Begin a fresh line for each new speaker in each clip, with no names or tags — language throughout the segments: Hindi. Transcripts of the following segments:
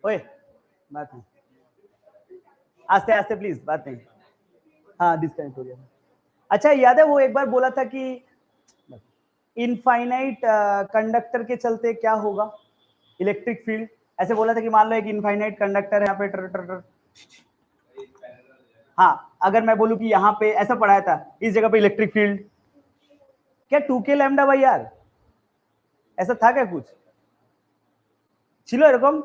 ओए बात नहीं, आस्ते आस्ते प्लीज, बात नहीं। हाँ डिस्कनेक्ट हो गया। अच्छा याद है वो एक बार बोला था कि इनफाइनाइट कंडक्टर के चलते क्या होगा, इलेक्ट्रिक फील्ड। ऐसे बोला था कि मान लो एक इनफाइनाइट कंडक्टर है यहाँ पे टर टर टर। हाँ अगर मैं बोलूं कि यहाँ पे ऐसा पढ़ाया था इस जगह पे इलेक्ट्रिक फील्ड क्या 2k लैम्डा बाई आर, ऐसा था क्या कुछ? छिलो एरकम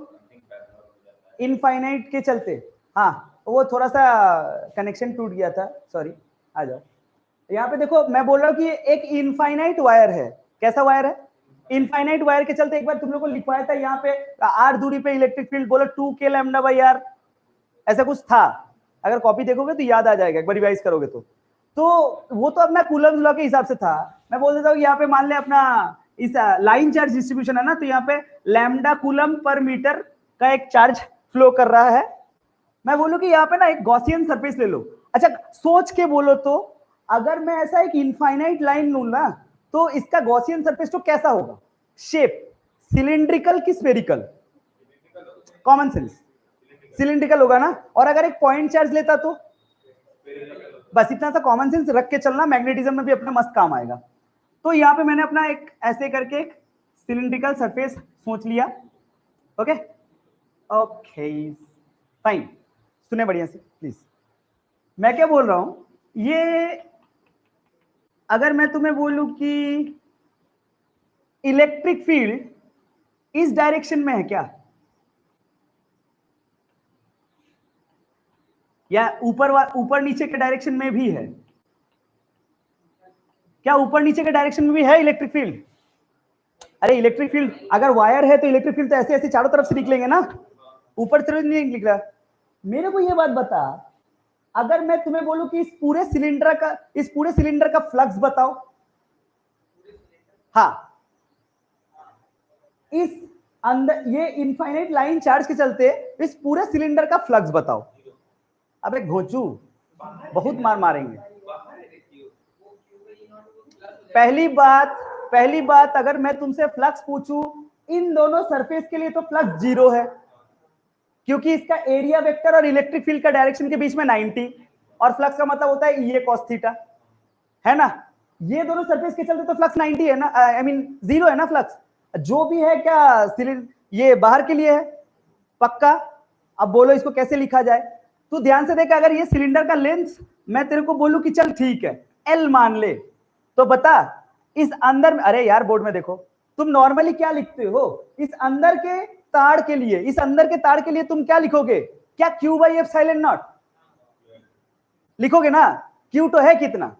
इनफाइनाइट के चलते। हाँ वो थोड़ा सा कनेक्शन टूट गया था, सॉरी। आ जाओ यहाँ पे देखो, मैं बोल रहा हूँ कि एक इनफाइनाइट वायर है। कैसा वायर है? इनफाइनाइट वायर के चलते एक बार तुम लोग को लिखवाया था यहाँ पे आर दूरी पे इलेक्ट्रिक फील्ड, बोलो 2k लैम्डा बाई आर, ऐसा कुछ था। अगर कॉपी देखोगे तो याद आ जाएगा, एक बार रिवाइज करोगे तो वो तो अपना कूलम्स लॉ के हिसाब से था। मैं बोल देता हूँ यहाँ पे मान ले अपना इस लाइन चार्ज डिस्ट्रीब्यूशन है ना, तो यहाँ पे लैम्डा कूलम पर मीटर का एक चार्ज फ्लो कर रहा है। मैं बोलूं कि यहाँ पे ना एक गॉसियन सरफेस ले लो। अच्छा सोच के बोलो तो, अगर मैं ऐसा एक इनफाइनाइट लाइन लूं ना, तो इसका गॉसियन सरफेस तो कैसा होगा? शेप सिलिंड्रिकल की स्फेरिकल? कॉमन सेंस सिलिंड्रिकल होगा ना। और अगर एक पॉइंट चार्ज लेता तो? बस इतना सा कॉमन सेंस रख के चलना, मैग्नेटिज्म में भी अपना मस्त काम आएगा। तो यहाँ पे मैंने अपना एक ऐसे करके एक सिलिंड्रिकल सरफेस सोच लिया। ओके ओके फाइन, सुने बढ़िया से प्लीज। मैं क्या बोल रहा हूं, ये अगर मैं तुम्हें बोलूं कि इलेक्ट्रिक फील्ड इस डायरेक्शन में है क्या, या ऊपर नीचे के डायरेक्शन में भी है? क्या ऊपर नीचे के डायरेक्शन में भी है इलेक्ट्रिक फील्ड? अरे इलेक्ट्रिक फील्ड अगर वायर है तो इलेक्ट्रिक फील्ड तो ऐसे ऐसे चारों तरफ से निकलेंगे ना, ऊपर तरफ नहीं निकल रहा। मेरे को ये बात बता, अगर मैं तुम्हें बोलूं कि इस पूरे सिलेंडर का फ्लक्स बताओ। हाँ इस अंदर ये इनफाइनाइट लाइन चार्ज के चलते इस पूरे सिलेंडर का फ्लक्स बताओ। अबे घोचू बहुत मार मारेंगे। पहली बात अगर मैं तुमसे फ्लक्स पूछूं, इन दोनों सरफेस के लिए तो फ्लक्स 0 है, क्योंकि इसका एरिया वेक्टर और इलेक्ट्रिक फील्ड का डायरेक्शन के बीच में 90, और फ्लक्स का मतलब होता है ये कॉस थीटा, है ना। ये दोनों सरफेस के चलते तो फ्लक्स 90 है ना, आई मीन 0 है ना फ्लक्स। जो भी है क्या ये बाहर के लिए है पक्का। अब बोलो इसको कैसे लिखा जाए? तो ध्यान से देख, अगर ये सिलेंडर का लेंथ मैं तेरे को बोलूं कि चल ठीक है L मान ले, तो बता इस अंदर, अरे यार बोर्ड में देखो, तुम नॉर्मली क्या लिखते हो इस अंदर के तार के लिए? इस अंदर के तार के लिए तुम क्या लिखोगे? क्या Q बाई एप्सिलॉन नॉट लिखोगे ना? Q तो है कितना?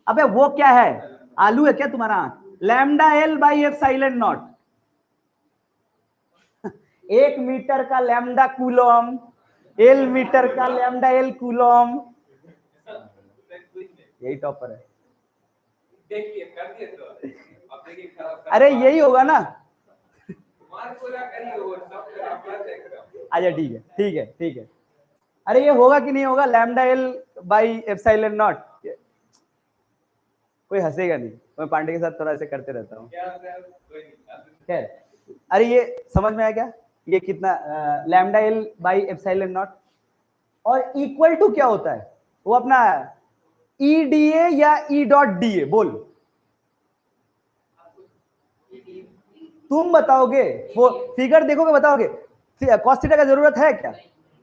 अबे वो क्या है, आलू है क्या तुम्हारा? Lambda L by epsilon not. 1 metre का लैम्डा कूलम, L मीटर का लैम्डा L कूलम। यही टॉपर है। अरे यही होगा ना। अच्छा ठीक है। अरे ये होगा कि नहीं होगा, lambda L by epsilon not. कोई हंसेगा नहीं, मैं पांडे के साथ थोड़ा ऐसे करते रहता हूँ। खैर अरे ये समझ में आया क्या, ये कितना lambda L by epsilon not. और इक्वल टू क्या होता है वो अपना EDA या E डॉट DA? बोल तुम बताओगे, वो फिगर देखोगे बताओगे। कॉस थीटा का जरूरत है क्या?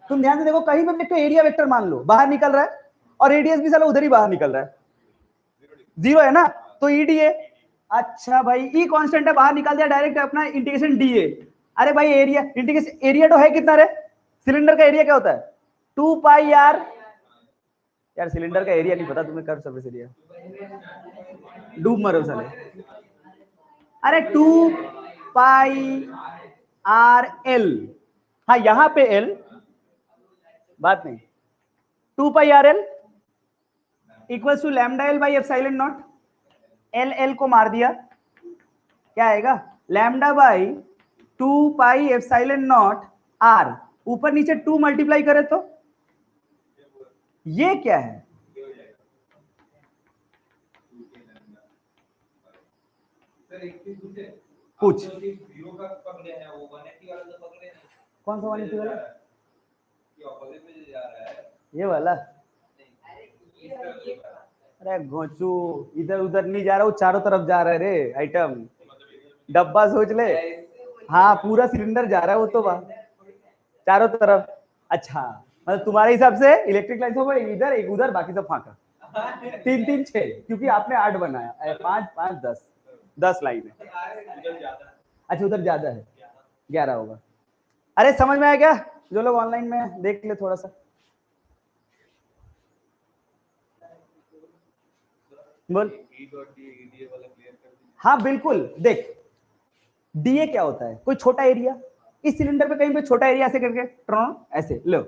तुम ध्यान से देखो, कहीं पे देखो एरिया वेक्टर मान लो बाहर निकल रहा है, और रेडियस भी साला उधर ही बाहर निकल रहा है, 0 है ना, तो EDA। अच्छा भाई E कांस्टेंट है, बाहर निकाल दिया डायरेक्ट अपना इंटीग्रेशन DA। अरे भाई एरिया इंटीग्रेशन, एरिया तो है कितना रे? सिलेंडर का एरिया क्या होता है? 2 पाई आर। यार सिलेंडर का एरिया नहीं पता तुम्हें, कर्व सरफेस एरिया, डूब मरो साले। अरे 2 पाई आर एल, हाँ यहां पे L बात नहीं, 2 pi R L equals to lambda L by epsilon not, L L को मार दिया, क्या आएगा lambda by 2 pi epsilon not R, ऊपर नीचे 2 मल्टीप्लाई करे तो ये क्या है, पूछ कौन सा 180 वाला, ये वाला, अरे घोचू इधर उधर नहीं जा रहा हूँ, चारों तरफ जा रहा है रे आइटम, डब्बा सोच ले, हाँ पूरा सिलेंडर जा रहा है वो तो चारों तरफ। अच्छा मतलब तुम्हारे हिसाब से इलेक्ट्रिक लाइन हो इधर एक उधर बाकी सब फाका, 3 3 6 क्योंकि आपने 8 बनाया, 5 5 10 लाइन है, अच्छा उधर ज्यादा है 11 होगा। अरे समझ में आया क्या, जो लोग ऑनलाइन में देख ले थोड़ा सा बोल। हाँ बिल्कुल, देख डीए क्या होता है, कोई छोटा एरिया, इस सिलेंडर पे कहीं पे छोटा एरिया ऐसे करके ट्रॉन ऐसे लो,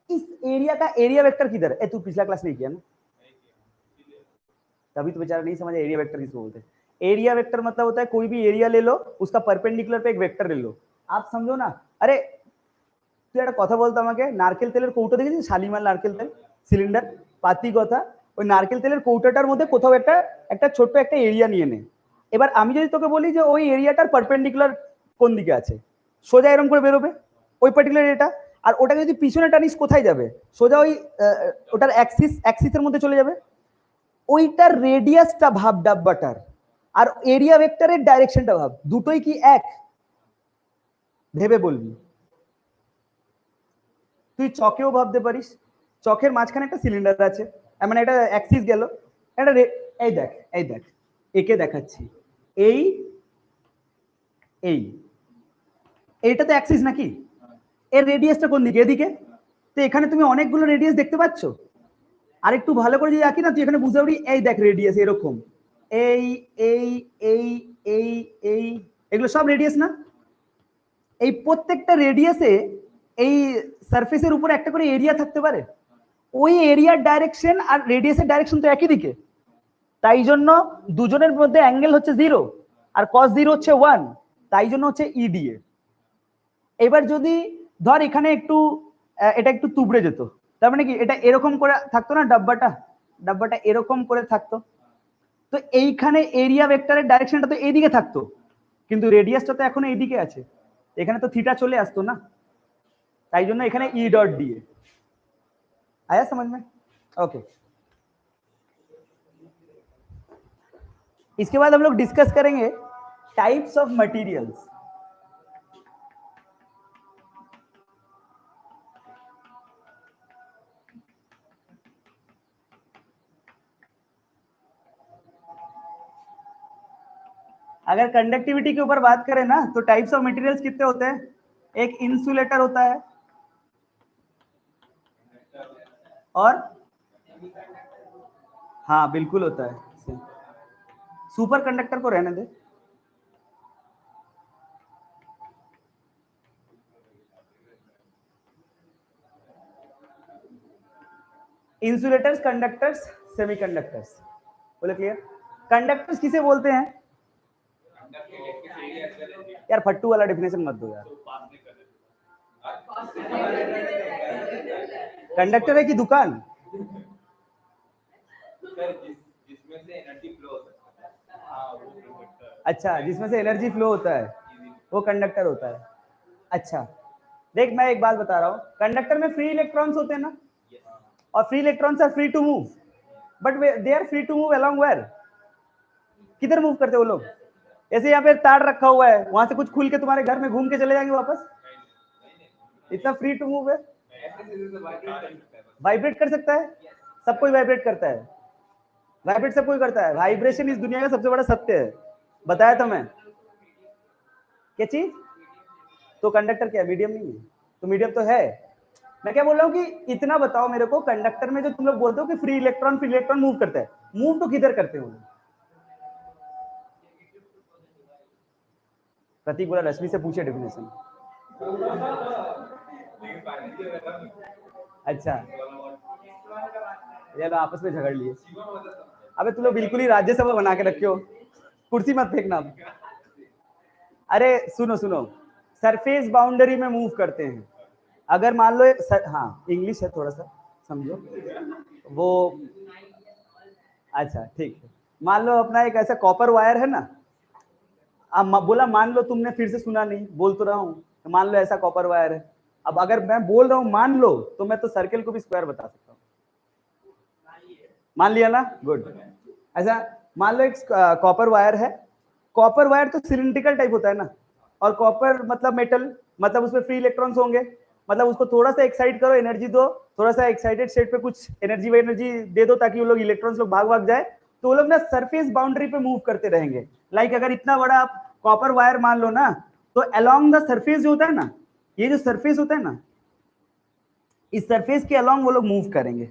इस एरिया का एरिया वेक्टर किधर है, तू पिछला क्लास नहीं किया ना, तभी तो बेचारा नहीं समझा एरिया वेक्टर किसको बोलते हैं। एरिया वेक्टर मतलब होता है कोई भी एरिया ले लो, उसका परपेंडिकुलर पे एक वेक्टर ले लो, आप समझो ना। अरे তুই একটা কথা বলতো আমাকে, নারকেল তেলের কৌটো দেখেছিস, শালিমার নারকেল তেল সিলিন্ডার পাতি কথা, ওই নারকেল তেলের কৌটোটার মধ্যে কোথাও একটা একটা ছোট্ট একটা এরিয়া নিয়ে নে, এবার আমি যদি তোকে বলি যে ওই এরিয়াটার পারপেন্ডিকুলার কোন দিকে আছে, সোজা এরকম করে বেরোবে ওই পার্টিকুলার এরিয়াটা, আর ওটাকে যদি পিছনে টানিস কোথায় যাবে, সোজা ওই ওটার অ্যাক্সিসের মধ্যে চলে যাবে, ওইটার রেডিয়াসটা ভাব ডাব্বাটার, আর এরিয়া ভেক্টরের ডাইরেকশনটা ভাব, দুটোই কি এক, ভেবে বলবি। তুই চকেও ভাবতে পারিস, চকের মাঝখানে একটা সিলিন্ডার আছে, মানে একটা অ্যাক্সিস গেল, একটা এই দেখ একে দেখাচ্ছি, এই এইটা তো অ্যাক্সিস নাকি, এর রেডিয়াসটা কোন দিকে, এদিকে, তো এখানে তুমি অনেকগুলো রেডিয়াস দেখতে পাচ্ছ, আর একটু ভালো করে যদি আঁকি না তুই এখানে বুঝতে পারবি, এই দেখ রেডিয়াস এরকম, এই এই এই এই এই এগুলো সব রেডিয়াস না, এই প্রত্যেকটা রেডিয়াসে এই সারফেসের উপরে একটা করে এরিয়া থাকতে পারে, ওই এরিয়ার ডাইরেকশন আর রেডিয়াসের ডাইরেকশন তো একই দিকে, তাই জন্য দুজনের মধ্যে অ্যাঙ্গেল হচ্ছে 0 আর cos 0 হচ্ছে 1, তাই জন্য হচ্ছে ইডিএ। এবার যদি ধর এখানে একটু এটা একটু তুবড়ে যেত, তার মানে কি এটা এরকম করে থাকতো না, ডাব্বাটা এরকম করে থাকতো, তো এইখানে এরিয়া ভেক্টরের ডাইরেকশনটা তো এইদিকে থাকতো, কিন্তু রেডিয়াসটা তো এখনো এইদিকে আছে, এখানে তো থিটা চলে আসতো না, তাই জন্য এখানে ই ডট ডিএ आया समझ में, ओके। इसके बाद हम लोग डिस्कस करेंगे टाइप्स ऑफ मटेरियल्स। अगर कंडक्टिविटी के ऊपर बात करें ना तो टाइप्स ऑफ मटेरियल्स कितने होते हैं, एक इंसुलेटर होता है, और हाँ बिल्कुल होता है, सुपर कंडक्टर को रहने दे, इंसुलेटर्स, कंडक्टर्स, सेमीकंडक्टर्स, बोले क्लियर। कंडक्टर्स किसे बोलते हैं यार, फट्टू वाला डेफिनेशन मत दो यार, कंडक्टर है कि दुकान, जिसमें से एनर्जी फ्लो होता है, अच्छा जिसमें से एनर्जी फ्लो होता है वो कंडक्टर होता है। अच्छा देख मैं एक बात बता रहा हूँ, कंडक्टर में फ्री इलेक्ट्रॉन्स होते हैं ना, और free electrons are free to move, but they are free to move along where, किधर मूव करते वो लोग, ऐसे यहाँ पे तार रखा हुआ है, वहां से कुछ खुल के तुम्हारे घर में घूम के चले जाएंगे वापस, इतना फ्री टू मूव है, वाइब्रेट कर सकता है, सब कोई वाइब्रेट करता है, वाइब्रेट सब कोई करता है, वाइब्रेशन इस दुनिया का सबसे बड़ा सत्य है, बताया था मैं, क्या चीज, तो कंडक्टर क्या मीडियम नहीं है, तो मीडियम तो है, मैं क्या बोल रहा हूँ कि इतना बताओ मेरे को, कंडक्टर में जो तुम लोग बोलते हो कि फ्री इलेक्ट्रॉन मूव करता है, मूव तो किधर करते हो, प्रतीक बोला रश्मि से पूछे डेफिनेशन, अच्छा ये लोग आपस में झगड़ लिए। अबे तुम लोग बिल्कुल ही राज्यसभा बना के रखे हो, कुर्सी मत फेंकना। अरे सुनो सुनो, सरफेस बाउंड्री में मूव करते हैं। अगर मान लो हाँ इंग्लिश है थोड़ा सा समझो वो, अच्छा ठीक है। मान लो अपना एक ऐसा कॉपर वायर है ना, अब बोला मान लो, तुमने फिर से सुना नहीं, बोल तो रहा हूँ, तो मान लो ऐसा कॉपर वायर है। अब अगर मैं बोल रहा हूँ मान लो, तो मैं तो सर्कल को भी स्क्वायर बता सकता हूँ। मान लिया ना, गुड। ऐसा मान लो एक कॉपर वायर है। कॉपर वायर तो सिलिंड्रिकल टाइप होता है ना, और कॉपर मतलब मेटल, मतलब उसमें फ्री इलेक्ट्रॉन्स होंगे, मतलब उसको थोड़ा सा एक्साइट करो, एनर्जी दो, थोड़ा सा एक्साइटेड स्टेट पे कुछ एनर्जी दे दो, ताकि वो लोग इलेक्ट्रॉन्स लोग भाग जाए, तो वो लोग ना सरफेस बाउंड्री पे मूव करते रहेंगे। लाइक अगर इतना बड़ा आप कॉपर वायर मान लो ना, तो अलोंग द सरफेस जो होता है ना, ये जो सरफेस होता है ना, इस सरफेस के अलोंग वो लोग मूव करेंगे।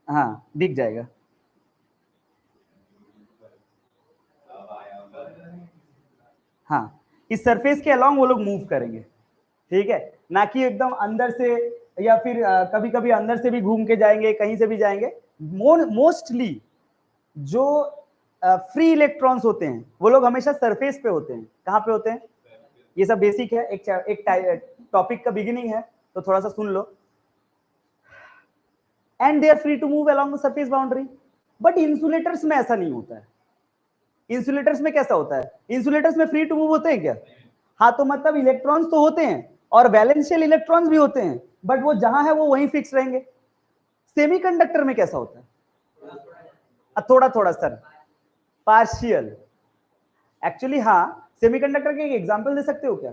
हाँ दिख जाएगा। हाँ इस सरफेस के अलोंग वो लोग मूव करेंगे, ठीक है, ना कि एकदम अंदर से, या फिर कभी कभी अंदर से भी घूम के जाएंगे, कहीं से भी जाएंगे। मोस्टली जो फ्री इलेक्ट्रॉन्स होते हैं वो लोग हमेशा सरफेस पे होते हैं। कहाँ पे होते हैं? ये सब बेसिक है, एक टॉपिक का बिगिनिंग है, तो थोड़ा सा सुन लो। And they are free to move along the surface boundary. But insulators में ऐसा नहीं होता है। इंसुलेटर्स में कैसा होता है? इंसुलेटर्स में फ्री टू मूव होते हैं क्या? हाँ, तो मतलब इलेक्ट्रॉन्स तो होते हैं और वैलेंशियल इलेक्ट्रॉन्स भी होते हैं, बट वो जहां है वो वहीं फिक्स रहेंगे। सेमीकंडक्टर में कैसा होता है? थोड़ा थोड़ा सर, पार्शियल। एक्चुअली हाँ, सेमीकंडक्टर के एक एग्जांपल दे सकते हो क्या?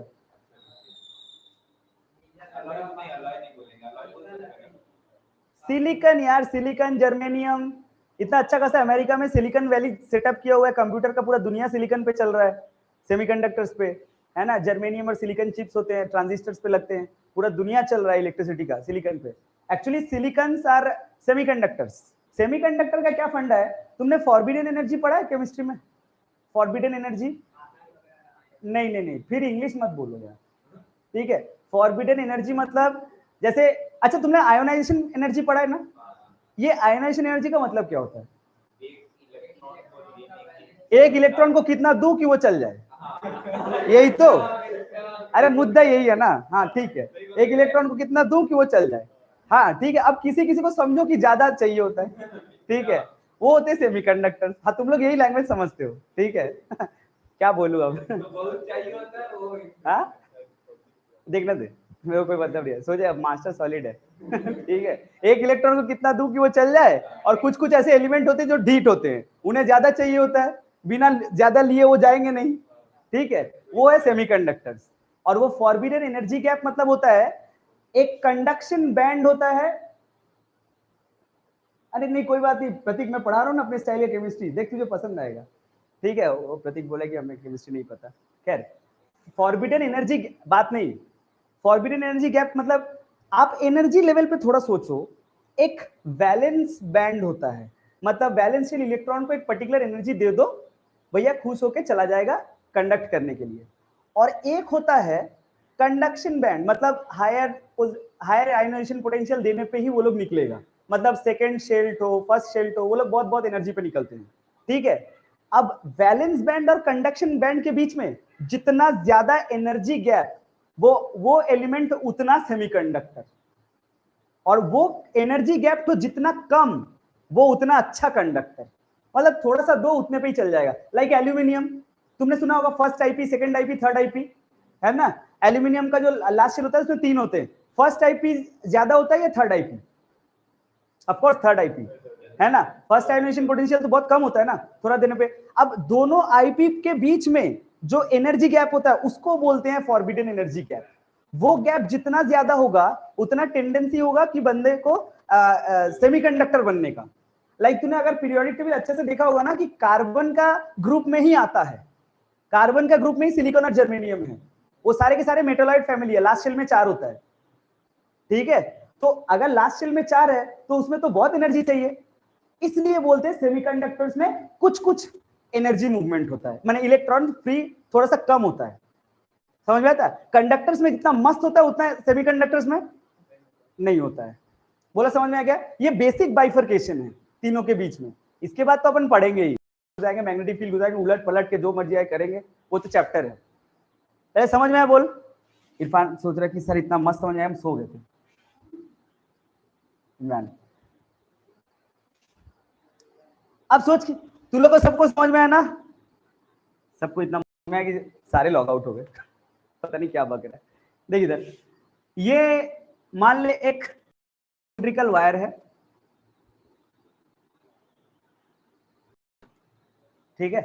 सिलिकन यार, सिलिकन, जर्मेनियम। इतना अच्छा खासा अमेरिका में सिलिकन वैली सेटअप किया हुआ है, कंप्यूटर का पूरा दुनिया सिलिकन पे चल रहा है, सेमीकंडक्टर्स पे, है ना। जर्मेनियम और सिलिकन चिप्स होते हैं, ट्रांजिस्टर्स पे लगते हैं, पूरा दुनिया चल रहा है इलेक्ट्रिसिटी का सिलिकन पे। Actually silicon are semiconductors. Semiconductor का क्या फंडा है? तुमने फॉरबिडन एनर्जी पढ़ा है केमिस्ट्री में? Forbidden energy? नहीं नहीं नहीं, फिर इंग्लिश मत बोलो यार, ठीक है। फॉरबिडन एनर्जी मतलब जैसे, अच्छा तुमने आयोनाइजेशन एनर्जी पढ़ा है ना? ये आयोनाइजेशन एनर्जी का मतलब क्या होता है? एक इलेक्ट्रॉन को कितना दूं कि वो चल जाए, यही तो। अरे मुद्दा यही है ना। हाँ ठीक है, एक इलेक्ट्रॉन को कितना दूं कि वो चल जाए। हाँ ठीक है, अब किसी किसी को समझो कि ज्यादा चाहिए होता है, ठीक है, वो होते हैं सेमीकंडक्टर। हाँ तुम लोग यही लैंग्वेज समझते हो, ठीक है। क्या बोलूं अब? हाँ देखना दे, मेरे को कोई मतलब नहीं है, सोचे मास्टर सॉलिड है। ठीक है, एक इलेक्ट्रॉन को कितना दूं कि वो चल जाए, और कुछ कुछ ऐसे एलिमेंट होते हैं जो ढीठ होते हैं, उन्हें ज्यादा चाहिए होता है, बिना ज्यादा लिए वो जाएंगे नहीं, ठीक है, वो है सेमीकंडक्टर्स। और वो फॉरबिडन एनर्जी गैप मतलब होता है, एक कंडक्शन बैंड होता है। अरे नहीं कोई बात नहीं प्रतीक, मैं पढ़ा रहा हूँ ना अपने स्टाइल की केमिस्ट्री, देख तुझे पसंद आएगा, ठीक है। वो प्रतीक बोला कि हमें केमिस्ट्री नहीं पता, खैर। फॉरबिडन एनर्जी बात नहीं, फॉरबिडन एनर्जी गैप मतलब आप एनर्जी लेवल पे थोड़ा सोचो। एक वैलेंस बैंड होता है, मतलब वैलेंशियल इलेक्ट्रॉन को एक पर्टिकुलर एनर्जी दे दो, भैया खुश होके चला जाएगा कंडक्ट करने के लिए। और एक होता है कंडक्शन बैंड, मतलब हायर आयोनाइजेशन पोटेंशियल देने पे ही वो लोग निकलेगा, मतलब सेकंड शेल्ट हो, फर्स्ट शेल्ट हो, वो लोग बहुत बहुत एनर्जी पे निकलते हैं, ठीक है। अब वैलेंस बैंड और कंडक्शन बैंड के बीच में जितना ज्यादा एनर्जी गैप, वो एलिमेंट उतना सेमीकंडक्टर, और वो एनर्जी गैप तो जितना कम वो उतना अच्छा कंडक्टर, मतलब थोड़ा सा दो उतने पे ही चल जाएगा। लाइक एल्यूमिनियम, तुमने सुना होगा first IP, second IP, third IP, है ना। एल्यूमिनियम का जो लास्ट शेल होता है उसमें 3 होते हैं, फर्स्ट आईपी ज्यादा होता है या third IP? Of course third IP, है ना। फर्स्ट आयोनाइजेशन पोटेंशियल तो बहुत कम होता है ना, थोड़ा देने पे। अब दोनों आईपी के बीच में जो एनर्जी गैप होता है उसको बोलते हैं फॉरबिडन एनर्जी गैप। वो गैप जितना ज्यादा होगा उतना टेंडेंसी होगा कि बंदे को सेमीकंडक्टर बनने का। लाइक तूने अगर पीरियोडिक टेबल अच्छे से देखा होगा ना, कि कार्बन का ग्रुप में ही आता है, कार्बन का ग्रुप में ही सिलिकॉन और जर्मेनियम है, वो सारे के सारे मेटालॉइड फैमिली है, लास्ट शेल में 4 होता है, ठीक है। तो अगर लास्ट शेल में 4 है तो उसमें तो बहुत एनर्जी चाहिए, इसलिए बोलते हैं सेमीकंडक्टर्स में कुछ कुछ एनर्जी मूवमेंट होता है, माने इलेक्ट्रॉन फ्री थोड़ा सा कम होता है, समझ में आता है। कंडक्टर्स में जितना मस्त होता है उतना सेमीकंडक्टर्स में नहीं होता है, बोला समझ में आ गया? ये बेसिक बाइफर्केशन है तीनों के बीच में। इसके बाद तो अपन पढ़ेंगे ही, जाएंगे मैग्नेटिक फील्ड, जाएंगे उलट पलट के जो मर्जी आए करेंगे, वो तो चैप्टर है। अरे समझ में आया? बोल। इरफान सोच रहा है कि सर इतना मस्त समझ आया, हम सो गए थे। इमरान अब सोच कि तू लोग को सबको समझ में आया ना? सबको इतना समझ में आया कि सारे लॉग आउट हो गए, पता नहीं क्या बक रहा है। देख इधर, ये मान ले एक सिलिंड्रिकल वायर है, ठीक है?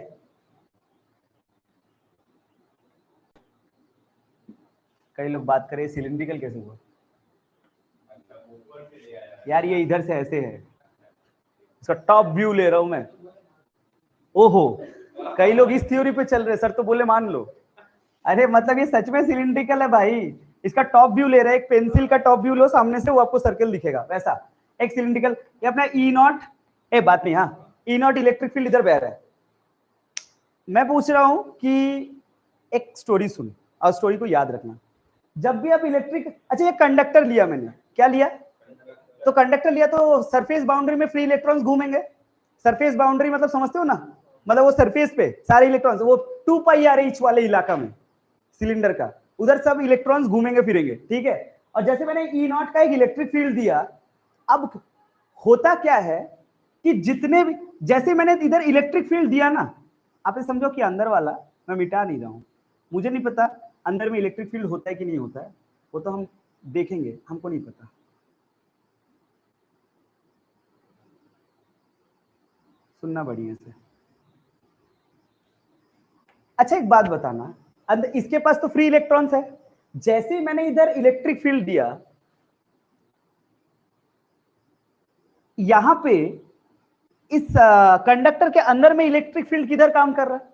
कई लोग बात करें सिलिंड्रिकल कैसे हुआ यार, ये इधर से ऐसे है, इसका टॉप व्यू ले रहा हूं मैं। ओहो, कई लोग इस थ्योरी पे चल रहे, सर तो बोले मान लो। अरे मतलब ये सच में सिलिंड्रिकल है भाई, इसका टॉप व्यू ले रहा है, एक पेंसिल का टॉप व्यू लो सामने से, वो आपको सर्कल दिखेगा वैसा एक सिलिंड्रिकल। ये अपना ई नॉट, ए बात नहीं, हाँ ई नॉट इलेक्ट्रिक फील्ड इधर बह रहा है। मैं पूछ रहा हूं कि एक स्टोरी सुन और स्टोरी को याद रखना। जब भी आप इलेक्ट्रिक, अच्छा ये कंडक्टर लिया मैंने, क्या लिया? तो कंडक्टर लिया तो सरफेस बाउंड्री में फ्री इलेक्ट्रॉन्स घूमेंगे। सरफेस बाउंड्री मतलब समझते हो ना, मतलब वो सरफेस पे सारे इलेक्ट्रॉन्स, वो 2 पाई आर एच वाले इलाका में सिलेंडर का, उधर सब इलेक्ट्रॉन्स घूमेंगे फिरेंगे, ठीक है? और जैसे मैंने ई नॉट का एक इलेक्ट्रिक फील्ड दिया, अब होता क्या है कि जितने भी, जैसे मैंने इधर इलेक्ट्रिक फील्ड दिया ना, आप समझो कि अंदर वाला मैं मिटा नहीं रहा हूं, मुझे नहीं पता अंदर में इलेक्ट्रिक फील्ड होता है कि नहीं होता है, वो तो हम देखेंगे, हमको नहीं पता। सुनना बढ़िया से। अच्छा एक बात बताना, इसके पास तो फ्री इलेक्ट्रॉन्स है, जैसे ही मैंने इधर इलेक्ट्रिक फील्ड दिया, यहां पे इस कंडक्टर के अंदर में इलेक्ट्रिक फील्ड किधर काम कर रहा है?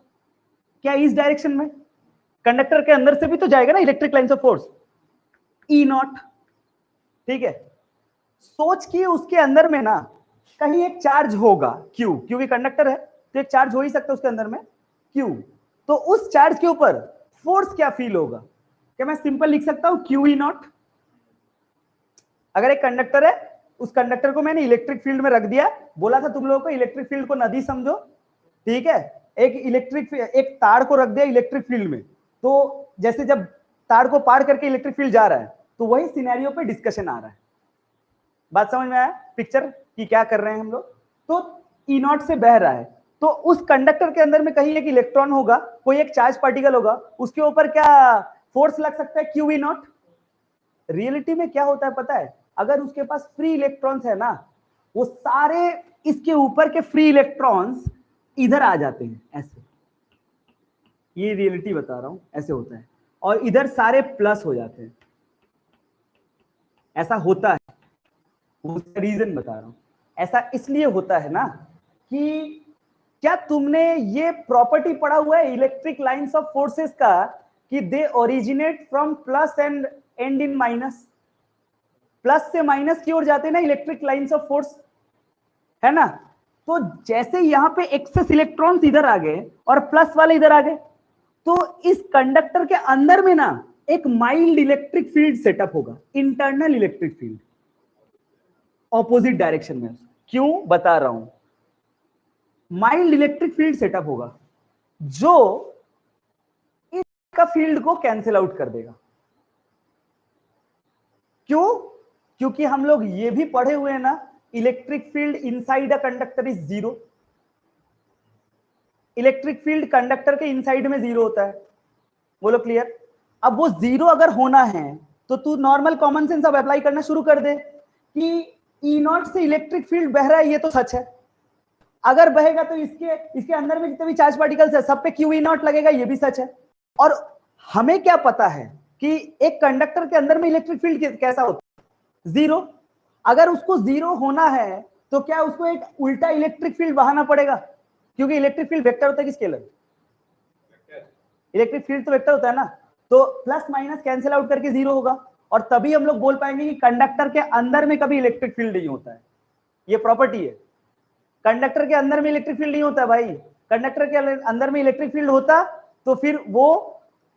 क्या इस डायरेक्शन में? कंडक्टर के अंदर से भी तो जाएगा ना electric lines of force, E not, ठीक है? सोच कि उसके अंदर में ना कहीं एक चार्ज होगा क्यू, क्योंकि कंडक्टर है तो एक चार्ज हो ही सकता है उसके अंदर में क्यू। तो उस चार्ज के ऊपर फोर्स क्या फील होगा? क्या मैं सिंपल लिख सकता हूं क्यू ई नॉट? अगर एक कंडक्टर है, उस कंडक्टर को मैंने इलेक्ट्रिक फील्ड में रख दिया, बोला था तुम लोगों को इलेक्ट्रिक फील्ड को नदी समझो, ठीक है? एक तार को रख दिया इलेक्ट्रिक फील्ड में, तो जैसे जब तार को पार करके इलेक्ट्रिक फील्ड जा रहा है, तो वही सिनेरियो पे डिस्कशन आ रहा है। बात समझ में आया पिक्चर कि क्या कर रहे हैं हम लोग? तो ई नॉट से बह रहा है, तो उस कंडक्टर के अंदर में कहीं एक इलेक्ट्रॉन होगा, कोई एक चार्ज पार्टिकल होगा, उसके ऊपर क्या फोर्स लग सकता है? Q E not. रियलिटी में क्या होता है पता है? अगर उसके पास फ्री इलेक्ट्रॉन्स है ना, वो सारे इसके ऊपर के फ्री इलेक्ट्रॉन्स इधर आ जाते हैं ऐसे, ये रियलिटी बता रहा हूं, ऐसे होता है, और इधर सारे प्लस हो जाते हैं, ऐसा होता है। उसका रीजन बता रहा हूं, ऐसा इसलिए होता है ना कि क्या तुमने ये प्रॉपर्टी पढ़ा हुआ है इलेक्ट्रिक लाइंस ऑफ फोर्सेस का, कि they originate from plus and and in minus? Plus से माइनस की ओर जाते हैं ना इलेक्ट्रिक लाइंस ऑफ फोर्स, है ना? तो जैसे यहां पे एक्सेस इलेक्ट्रॉन्स इधर आ गए और प्लस वाले इधर आ गए, तो इस कंडक्टर के अंदर में ना एक माइल्ड इलेक्ट्रिक फील्ड सेटअप होगा, internal electric field, opposite direction में। क्यों बता रहा हूं? माइल्ड इलेक्ट्रिक फील्ड सेटअप होगा जो इसका फील्ड को कैंसिल आउट कर देगा। क्यों? क्योंकि हम लोग ये भी पढ़े हुए हैं ना, electric field inside a conductor is zero. Electric field conductor के इनसाइड में जीरो होता है, बोलो क्लियर? अब वो जीरो अगर होना है तो तू नॉर्मल कॉमन सेंस अब अप्लाई करना शुरू कर दे कि ई नॉट से इलेक्ट्रिक फील्ड बह रहा है, ये तो सच है। अगर बहेगा तो इसके अंदर में जितने भी चार्ज पार्टिकल्स है सब पे क्यू ई नॉट लगेगा, ये भी सच है। और हमें क्या पता है कि एक कंडक्टर के अंदर में इलेक्ट्रिक फील्ड कैसा होता है? जीरो। अगर उसको जीरो होना है तो क्या उसको एक उल्टा इलेक्ट्रिक फील्ड बहाना पड़ेगा? क्योंकि इलेक्ट्रिक फील्ड वेक्टर होता है कि स्केलर? इलेक्ट्रिक फील्ड तो वेक्टर होता है ना, तो प्लस माइनस कैंसिल आउट करके जीरो होगा, और तभी हम लोग बोल पाएंगे कि कंडक्टर के अंदर में कभी इलेक्ट्रिक फील्ड नहीं होता है। ये प्रॉपर्टी है, कंडक्टर के अंदर में इलेक्ट्रिक फील्ड नहीं होता भाई। कंडक्टर के अंदर में इलेक्ट्रिक फील्ड होता तो फिर वो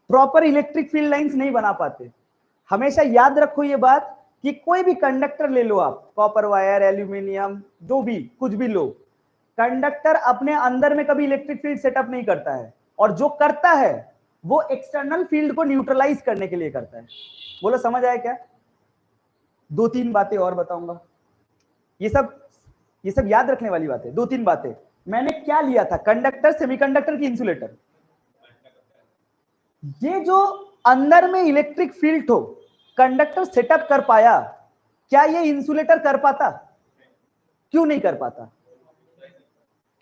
प्रॉपर इलेक्ट्रिक फील्ड लाइंस नहीं बना पाते। हमेशा याद रखो ये बात कि कोई भी कंडक्टर ले लो आप, कॉपर वायर, एल्यूमिनियम, जो भी कुछ भी लो, कंडक्टर अपने अंदर में कभी इलेक्ट्रिक फील्ड सेटअप नहीं करता है, और जो करता है वो एक्सटर्नल फील्ड को न्यूट्रलाइज करने के लिए करता है। बोलो समझ आया क्या? दो तीन बातें और बताऊंगा, ये सब याद रखने वाली बात है। दो तीन बातें। मैंने क्या लिया था, कंडक्टर, सेमीकंडक्टर की इंसुलेटर? ये जो अंदर में इलेक्ट्रिक फील्ड हो कंडक्टर सेटअप कर पाया, क्या ये इंसुलेटर कर पाता? क्यों नहीं कर पाता?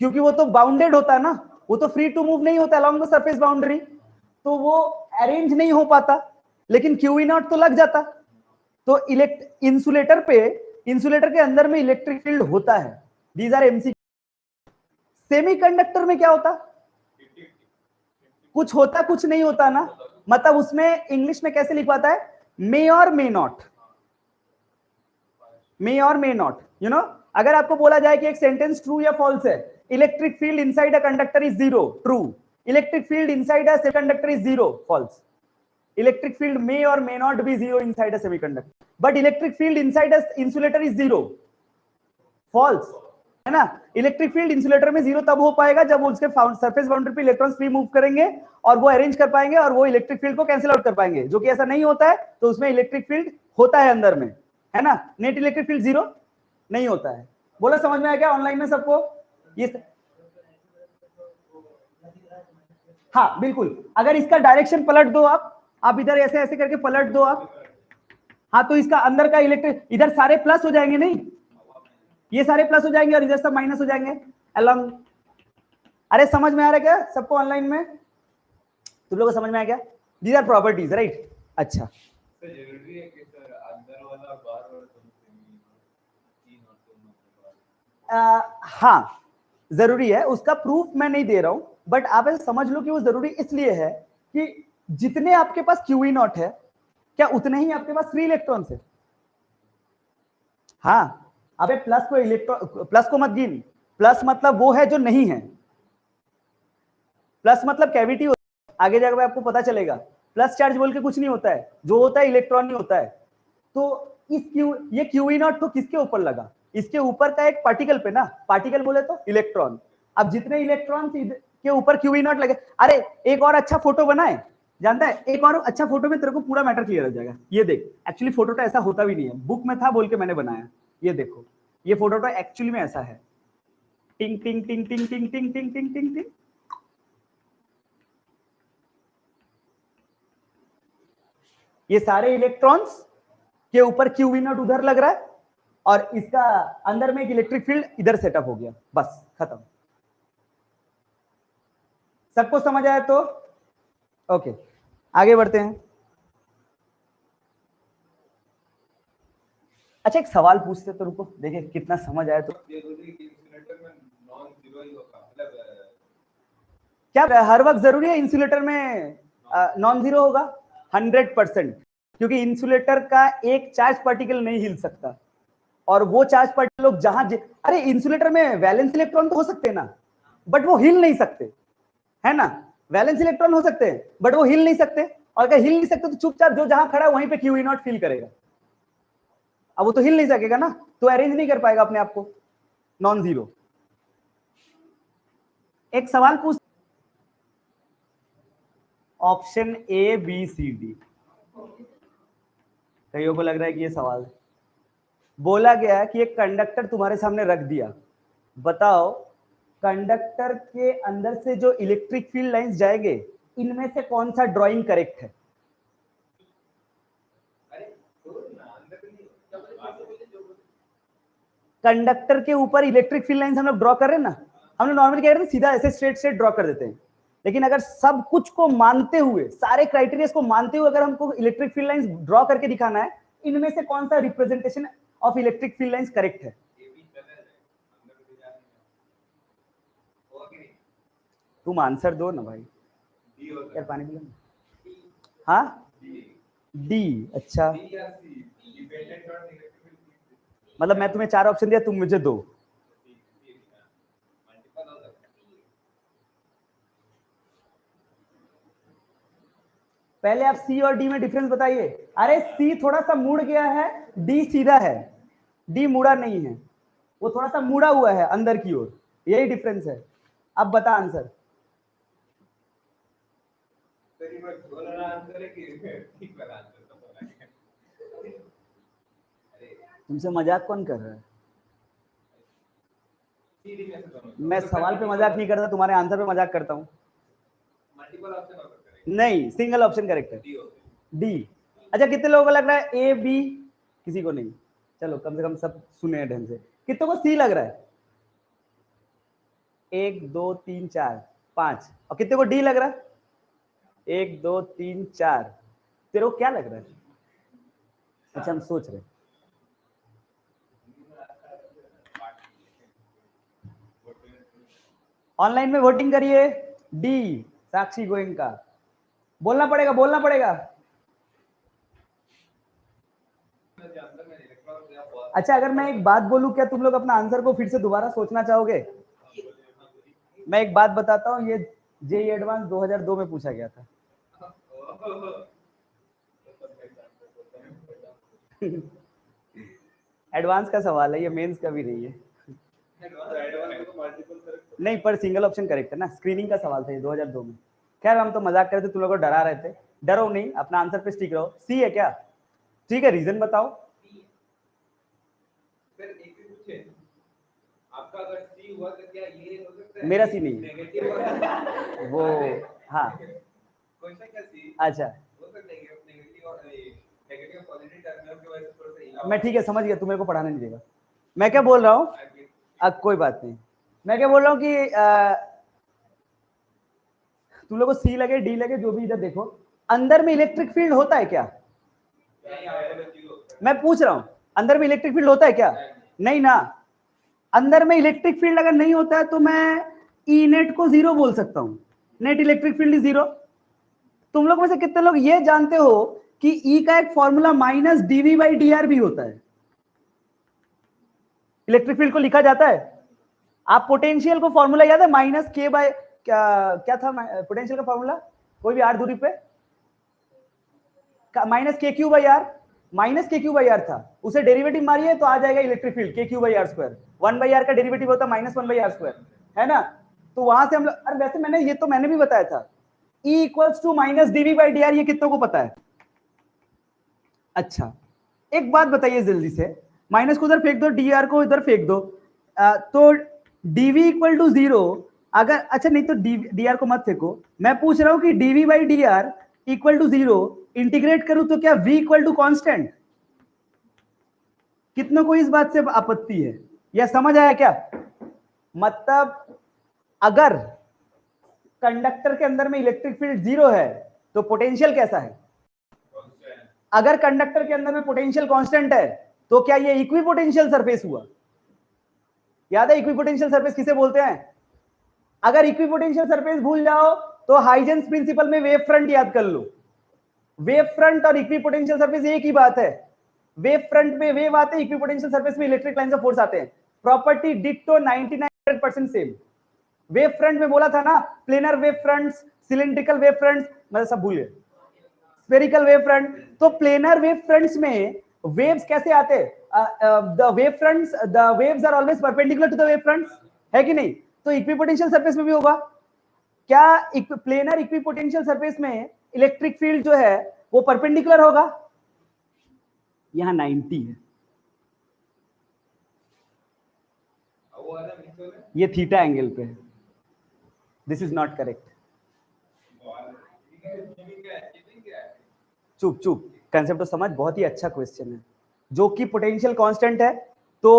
क्योंकि वो तो बाउंडेड होता है ना, वो तो फ्री टू मूव नहीं होता अलोंग द सरफेस बाउंड्री, तो वो अरेंज नहीं हो पाता। लेकिन क्यू ई नॉट तो लग जाता। तो इंसुलेटर के अंदर में इलेक्ट्रिक फील्ड होता है। These are MC. सेमीकंडक्टर में क्या होता? कुछ होता कुछ नहीं होता ना, मतलब उसमें इंग्लिश में कैसे लिखवाता है, मे और मे नॉट, मे और मे नॉट, यू नो। अगर आपको बोला जाए कि एक सेंटेंस ट्रू या फॉल्स है, electric field inside a conductor is zero, true. Electric field inside a semiconductor is zero, false. Electric field may और may not be zero inside a semiconductor, but electric field inside a insulator is zero, false, है ना। इलेक्ट्रिक फील्ड इंसुलेटर में जीरो तब हो पाएगा जब उसके सरफेस बाउंड्री पे इलेक्ट्रॉन्स फ्री मूव करेंगे और वो अरेंज कर पाएंगे और वो इलेक्ट्रिक फील्ड को कैंसिल आउट कर पाएंगे, जो कि ऐसा नहीं होता है। तो उसमें इलेक्ट्रिक फील्ड होता है अंदर में, है ना। नेट इलेक्ट्रिक फील्ड जीरो नहीं होता है। बोला समझ में आया क्या ऑनलाइन में सबको? ये हाँ बिल्कुल। अगर इसका डायरेक्शन पलट दो आप इधर ऐसे ऐसे करके पलट दो आप, हाँ, तो इसका अंदर का इलेक्ट्रिक, इधर सारे प्लस हो जाएंगे, नहीं ये सारे प्लस हो जाएंगे और इधर सब माइनस हो जाएंगे अलोंग। अरे समझ में आ रहा है क्या सबको ऑनलाइन में? तुम लोगों को समझ में आया क्या? These are properties, right? अच्छा,
जरूरी है कि सर अंदर वाला बार और
हाँ जरूरी है, उसका प्रूफ मैं नहीं दे रहा हूं, बट आप ऐसे समझ लो कि वो जरूरी इसलिए है कि जितने आपके पास क्यू ई नॉट है, क्या उतने ही आपके पास फ्री इलेक्ट्रॉन्स है? हाँ, अबे प्लस को मत गिन। प्लस मतलब वो है जो नहीं है, प्लस मतलब कैविटी होता है, आगे जाकर आपको पता चलेगा। प्लस चार्ज बोल के कुछ नहीं होता है, जो होता है इलेक्ट्रॉन नहीं होता है। तो ये क्यू ई नॉट तो किसके ऊपर लगा? इसके ऊपर का एक पार्टिकल पे ना, पार्टिकल बोले तो इलेक्ट्रॉन। अब जितने इलेक्ट्रॉन के ऊपर क्यू ई नॉट लगे, अरे एक और अच्छा फोटो बनाए, जानता है, एक और अच्छा फोटो में तेरे को पूरा मैटर क्लियर हो जाएगा। ये देख, एक्चुअली फोटो तो ऐसा होता भी नहीं है, बुक में था बोल के मैंने बनाया। ये देखो, ये फोटो तो एक्चुअली में ऐसा है। टिंग टिंग टिंग टिंग टिंग टिंग टिंग टिंग टिंग टिंग। ये सारे इलेक्ट्रॉन्स के ऊपर क्यू ई नॉट उधर लग रहा है और इसका अंदर में एक इलेक्ट्रिक फील्ड इधर सेटअप हो गया, बस खत्म। सबको समझ आया तो ओके, आगे बढ़ते हैं। अच्छा एक सवाल पूछते तो रुको, देखिए कितना समझ आया तो। क्या हर वक्त जरूरी है इंसुलेटर में नॉन जीरो होगा? 100%, क्योंकि इंसुलेटर का एक चार्ज पार्टिकल नहीं हिल सकता, और वो चार्ज पार्टिकल लोग जहां अरे इंसुलेटर में वैलेंस इलेक्ट्रॉन तो हो सकते हैं ना, बट वो हिल नहीं सकते, है ना। वैलेंस इलेक्ट्रॉन हो सकते हैं बट वो हिल नहीं सकते, और अगर हिल नहीं सकते तो चुपचाप जो जहां खड़ा है वहीं पे क्यू ई नॉट फील करेगा। अब वो तो हिल नहीं सकेगा ना, तो अरेंज नहीं कर पाएगा अपने आप को नॉन जीरो। एक सवाल पूछ, option A B C D, कईयों को लग रहा है कि ये सवाल है। बोला गया कि एक कंडक्टर तुम्हारे सामने रख दिया, बताओ कंडक्टर के अंदर से जो इलेक्ट्रिक फील्ड लाइंस जाएंगे, इनमें से कौन सा ड्राइंग करेक्ट है? कंडक्टर के ऊपर इलेक्ट्रिक फील्ड लाइंस हम लोग ड्रॉ कर रहे हैं ना, हम लोग नॉर्मली क्या करते हैं, सीधा ऐसे स्ट्रेट स्ट्रेट ड्रॉ कर देते हैं। लेकिन अगर सब कुछ को मानते हुए, सारे क्राइटेरिया को मानते हुए अगर हमको इलेक्ट्रिक फील्ड लाइंस ड्रॉ करके दिखाना है, इनमें से कौन सा representation of electric field lines correct है? तुम आंसर दो ना भाई, यार पानी पिलो। हाँ डी, अच्छा मतलब मैं तुम्हें 4 ऑप्शन दिया, तुम मुझे 2। पहले आप सी और डी में डिफरेंस बताइए। अरे सी थोड़ा सा मुड़ गया है, डी सीधा है, डी मुड़ा नहीं है, वो थोड़ा सा मुड़ा हुआ है अंदर की ओर, यही डिफरेंस है। अब बता आंसर। तुमसे मजाक कौन कर रहा है? मैं सवाल पे मजाक नहीं करता, तुम्हारे आंसर पे मजाक करता हूँ। नहीं, सिंगल ऑप्शन करेक्ट है, डी। अच्छा, कितने लोगों को लग रहा है ए बी? किसी को नहीं। चलो कम से कम सब सुने ढंग से। कितनों को सी लग रहा है? 1 2 3 4 5। और कितने को डी लग रहा है? 1 2 3 4। तेरे को क्या लग रहा है? अच्छा, हम सोच रहे हैं। ऑनलाइन में वोटिंग करिए। डी, साक्षी गोयनका। बोलना पड़ेगा, बोलना पड़ेगा। अच्छा, अगर मैं एक बात बोलूं, क्या तुम लोग अपना आंसर को फिर से दोबारा सोचना चाहोगे? मैं एक बात बताता हूँ, ये जेईई एडवांस 2002 में पूछा गया था। एडवांस का सवाल है ये, मेंस का भी नहीं है। नहीं, पर सिंगल ऑप्शन करेक्ट है ना, स्क्रीनिंग का सवाल था ये 2002 में। खैर, हम तो मजाक कर रहे थे, तुम लोगों को डरा रहे थे। डरो नहीं, अपना आंसर पे स्टिक रहो। सी है क्या? ठीक है, रीजन बताओ।
आपका अगर सी हुआ तो क्या ये हो सकता है?
मेरा सी नहीं
नेगेटिव
वो। हाँ,
क्वेश्चन का सी
अच्छा,
हो सकता है कि नेगेटिव और नेगेटिव पॉजिटिव टर्मिनल की वजह से थोड़ा सा हिला।
मैं ठीक है, समझ गया, तुम मेरे को पढ़ाने नहीं देगा। मैं क्या बोल रहा हूँ, अब कोई बात नहीं। मैं क्या बोल रहा हूँ कि तुम लोग को सी लगे डी लगे, जो भी, इधर देखो, अंदर में इलेक्ट्रिक फील्ड होता है क्या? मैं पूछ रहा हूं, अंदर में इलेक्ट्रिक फील्ड होता है क्या? नहीं ना। अंदर में इलेक्ट्रिक फील्ड अगर नहीं होता है तो मैं ई नेट को जीरो बोल सकता हूं। Net electric field is zero. तुम लोग में से कितने लोग ये जानते हो कि ई का एक formula minus DV by D R भी होता है? इलेक्ट्रिक फील्ड को लिखा जाता है। आप पोटेंशियल को फॉर्मूला याद है? माइनस के बाय क्या था पोटेंशियल का फॉर्मूला? कोई भी आर दूरी पे minus K Q by R, minus K Q by R था। उसे डेरिवेटिव मारिए तो आ जाएगा electric field K Q by R square. 1/r का डेरिवेटिव होता है माइनस 1/r स्क्वायर, है ना? तो वहां से हम लोग, अरे वैसे मैंने भी बताया था, E equals to minus DV by D R. ये कितनों को पता है? अच्छा, एक बात बताइए जल्दी से, माइनस को उधर फेंक दो, डी आर को इधर फेंक दो, तो डीवी इक्वल टू जीरो। अगर, अच्छा नहीं तो डी आर को मत फेंको, मैं पूछ रहा हूं कि DV by D R equal to zero integrate करूं तो क्या v इक्वल टू कॉन्स्टेंट? कितनों को इस बात से आपत्ति है, या समझ आया क्या? मतलब अगर कंडक्टर के अंदर में इलेक्ट्रिक फील्ड जीरो है तो पोटेंशियल कैसा है? अगर कंडक्टर के अंदर में पोटेंशियल कांस्टेंट है तो क्या ये इक्विपोटेंशियल सरफेस हुआ? याद है इक्विपोटेंशियल सरफेस किसे बोलते हैं? अगर इक्विपोटेंशियल सरफेस भूल जाओ तो हाइजेंस प्रिंसिपल में वेव फ्रंट याद कर लो। वेव फ्रंट और इक्विपोटेंशियल सरफेस एक ही बात है। वेव फ्रंट में वेव आते हैं, इक्विपोटेंशियल सरफेस में इलेक्ट्रिक लाइंस ऑफ फोर्स आते हैं। Property ditto 99% same. Wave front में बोला था ना, planar wave fronts, cylindrical wave fronts, मतलब सब भूल गए, स्फेरिकल वेव फ्रंट। तो प्लेनर वेव फ्रंट्स में वेव्स कैसे आते हैं? The wave fronts, the waves are always perpendicular to the wave fronts, है कि नहीं? तो इक्विपोटेंशियल सरफेस में भी होगा क्या? प्लेनर इक्विपोटेंशियल सरफेस में इलेक्ट्रिक फील्ड जो है वो परपेंडिकुलर होगा। यहां 90 है, ये थीटा एंगल पे है। This is not correct. चुप चुप, कंसेप्ट तो समझ। बहुत ही अच्छा क्वेश्चन है। जो कि पोटेंशियल कांस्टेंट है तो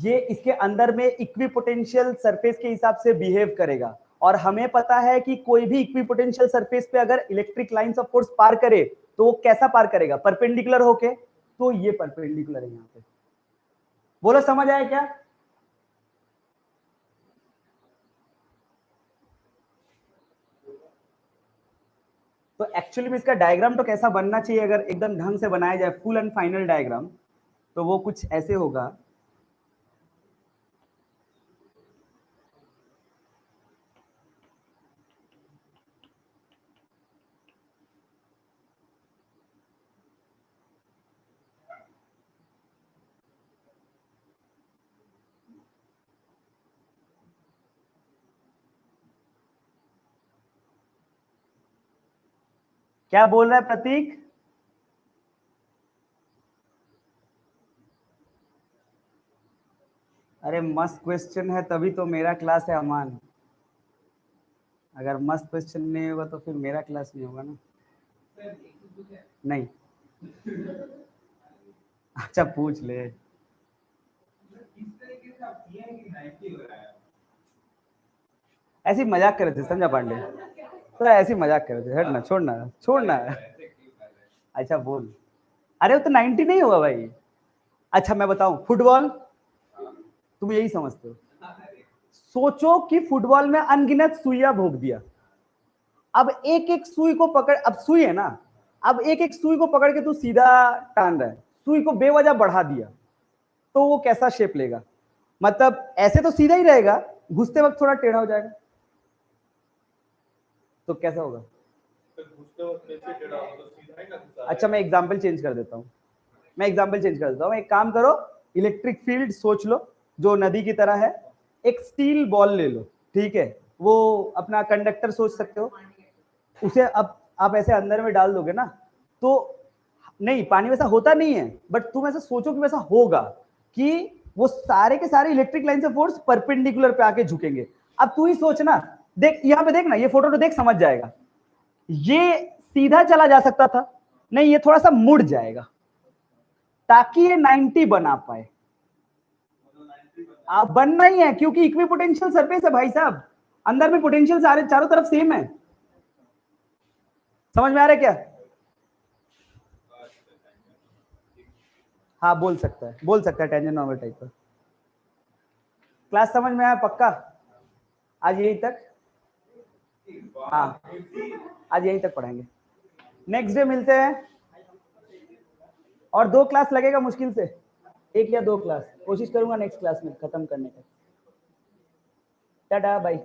ये इसके अंदर में इक्विपोटेंशियल सरफेस के हिसाब से बिहेव करेगा। और हमें पता है कि कोई भी इक्विपोटेंशियल सरफेस पे अगर इलेक्ट्रिक लाइंस ऑफ फोर्स पार करे तो वो कैसा पार करेगा? परपेंडिकुलर होके। तो ये परपेंडिकुलर है यहां पे। बोलो समझ आया क्या? तो एक्चुअली में इसका डायग्राम तो कैसा बनना चाहिए, अगर एकदम ढंग से बनाया जाए, फुल एंड फाइनल डायग्राम, तो वो कुछ ऐसे होगा। क्या बोल रहा है प्रतीक? अरे मस्त क्वेश्चन है तभी तो मेरा क्लास है अमान। अगर मस्त क्वेश्चन नहीं होगा तो फिर मेरा क्लास नहीं होगा ना। नहीं। अच्छा पूछ ले। ऐसी मजाक कर रहे थे संजय पांडे, तो ऐसी मजाक कर रहे थे। हटना, छोड़ना छोड़ना। अच्छा बोल। अरे वो तो 90 नहीं होगा भाई। अच्छा मैं बताऊं, फुटबॉल तुम यही समझते हो। सोचो कि फुटबॉल में अनगिनत सुइयां भोग दिया। अब एक एक सुई को पकड़, अब सुई है ना, अब एक एक सुई को पकड़ के तू सीधा टान रहा है, सुई को बेवजह बढ़ा दिया, तो वो कैसा शेप लेगा? मतलब ऐसे तो सीधा ही रहेगा, घुसते वक्त थोड़ा टेढ़ा हो जाएगा, तो कैसा होगा? अच्छा मैं एग्जाम्पल चेंज कर देता हूँ, एक काम करो, इलेक्ट्रिक फील्ड सोच लो जो नदी की तरह है, एक स्टील बॉल ले लो, ठीक है, वो अपना कंडक्टर सोच सकते हो, उसे अब आप ऐसे अंदर में डाल दोगे ना, तो नहीं पानी वैसा होता नहीं है, बट तुम ऐसा सोचो कि वैसा होगा कि वो सारे के सारे इलेक्ट्रिक लाइन से फोर्स परपेंडिकुलर पे आके झुकेंगे। अब तू ही सोचना, देख यहाँ पे देखना, ये फोटो तो देख समझ जाएगा, ये सीधा चला जा सकता था, नहीं ये थोड़ा सा मुड़ जाएगा ताकि ये 90 बना पाए। आप बनना ही है क्योंकि इक्विपोटेंशियल सरफेस है भाई साहब, अंदर में पोटेंशियल सारे चारों तरफ सेम है। समझ में आ रहा है क्या? हाँ बोल सकता है टेंजेंट नॉर्मल टाइप का। क्लास समझ में आया पक्का? आज यही तक, हाँ आज यही तक पढ़ाएंगे, नेक्स्ट डे मिलते हैं। और 2 क्लास लगेगा मुश्किल से, 1 या 2 क्लास कोशिश करूंगा नेक्स्ट क्लास में खत्म करने का। Tata bye.